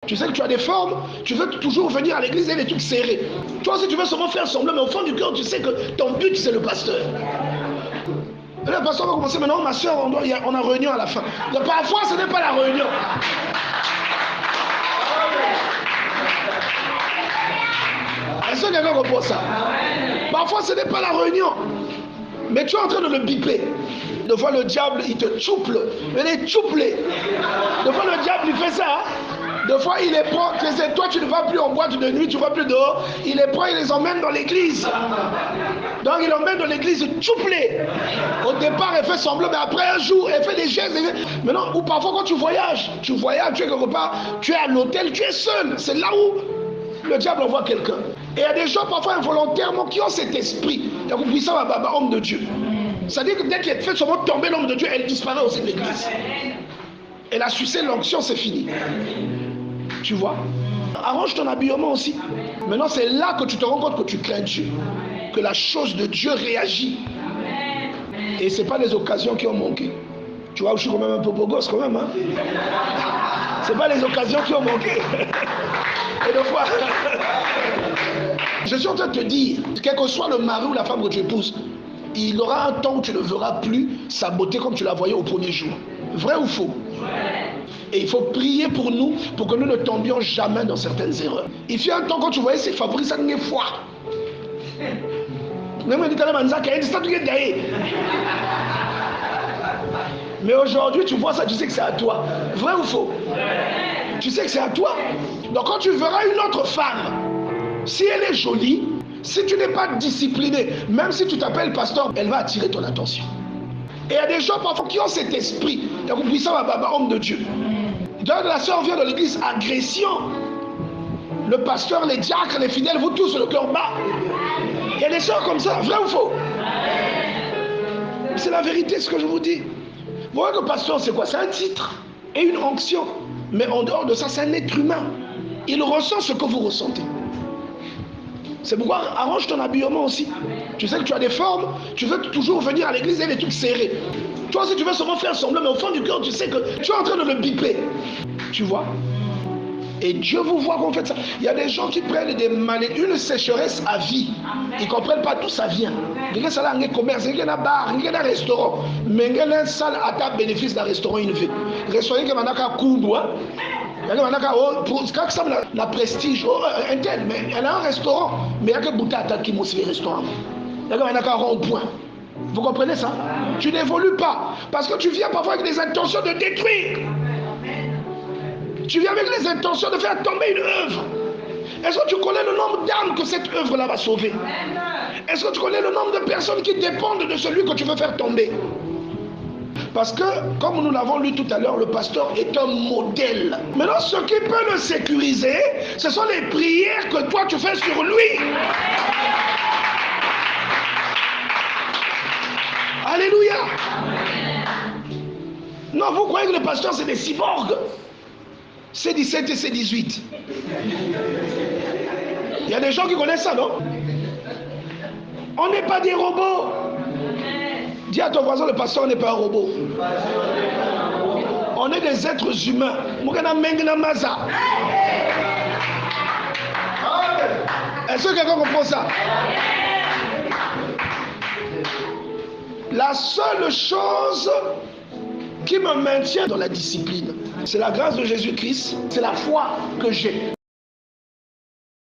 Tu sais que tu as des formes, tu veux toujours venir à l'église et les trucs serrés. Toi aussi tu veux seulement faire semblant, mais au fond du cœur tu sais que ton but c'est le pasteur. Et le pasteur va commencer maintenant, ma soeur, on a réunion à la fin. Donc, parfois ce n'est pas la réunion. Est-ce que quelqu'un comprend ça? Parfois ce n'est pas la réunion. Mais tu es en train de le biper. Des fois le diable il te chouple. Il est chouplé. Des fois le diable il fait ça. Des fois il les prend. Toi tu ne vas plus en boîte de nuit, tu ne vas plus dehors. Il les prend, il les emmène dans l'église. Donc il l'emmène dans l'église chouplé. Au départ elle fait semblant, mais après un jour elle fait des gestes. Maintenant, ou parfois quand tu voyages, tu es quelque part, tu es à l'hôtel, tu es seul. C'est là où le diable envoie quelqu'un. Et il y a des gens parfois involontairement qui ont cet esprit. Il y a compris ça, homme de Dieu. C'est-à-dire que dès qu'elle fait seulement tomber l'homme de Dieu, elle disparaît aussi de l'église. Elle a sucé l'onction, c'est fini. Tu vois? Arrange ton habillement aussi. Maintenant, c'est là que tu te rends compte que tu crains Dieu. Que la chose de Dieu réagit. Et ce n'est pas les occasions qui ont manqué. Tu vois, je suis quand même un peu beau gosse quand même. Hein? Ce n'est pas les occasions qui ont manqué. Et des fois, je suis en train de te dire, quel que soit le mari ou la femme que tu épouses, il aura un temps où tu ne verras plus sa beauté comme tu la voyais au premier jour. Vrai ou faux? Et il faut prier pour nous, pour que nous ne tombions jamais dans certaines erreurs. Il y a un temps quand tu voyais ses favoris, ça n'est foi. Mais aujourd'hui, tu vois ça, tu sais que c'est à toi. Vrai ou faux? Tu sais que c'est à toi. Donc quand tu verras une autre femme, si elle est jolie, si tu n'es pas discipliné, même si tu t'appelles pasteur, elle va attirer ton attention. Et il y a des gens parfois qui ont cet esprit. Tu as compris ça, homme de Dieu. Donc la soeur vient de l'église, agression. Le pasteur, les diacres, les fidèles, vous tous le cœur bas. Il y a des soeurs comme ça, vrai ou faux? C'est la vérité ce que je vous dis. Vous voyez que pasteur c'est quoi? C'est un titre et une onction. Mais en dehors de ça, c'est un être humain. Il ressent ce que vous ressentez. C'est pourquoi arrange ton habillement aussi. Tu sais que tu as des formes, tu veux toujours venir à l'église et les trucs serrés. Toi aussi tu veux seulement faire semblant, mais au fond du cœur tu sais que tu es en train de le biper. Tu vois? Et Dieu vous voit quand vous faites ça. Il y a des gens qui prennent une sécheresse à vie. Ils ne comprennent pas d'où ça vient. Il y a un commerce, il y a un bar, il y a un restaurant. Mais il y a une salle à ta bénéfice d'un restaurant élevé. Restaurant qui est un coup. Quand ça la prestige, un tel, mais il y a un restaurant. Mais il y a que bouteille à ta qui m'a aussi restaurant. Il y a un rond-point. Vous comprenez ça? Tu n'évolues pas. Parce que tu viens parfois avec des intentions de détruire. Tu viens avec les intentions de faire tomber une œuvre. Est-ce que tu connais le nombre d'âmes que cette œuvre-là va sauver? Est-ce que tu connais le nombre de personnes qui dépendent de celui que tu veux faire tomber? Parce que, comme nous l'avons lu tout à l'heure, le pasteur est un modèle. Maintenant, ce qui peut le sécuriser, ce sont les prières que toi tu fais sur lui. Alléluia. Non, vous croyez que les pasteurs c'est des cyborgs? C17 et C18. Il y a des gens qui connaissent ça, non? On n'est pas des robots. Dis à ton voisin, le pasteur n'est pas un robot. On est des êtres humains. Est-ce que quelqu'un comprend ça? La seule chose qui me maintient dans la discipline, c'est la grâce de Jésus-Christ, c'est la foi que j'ai.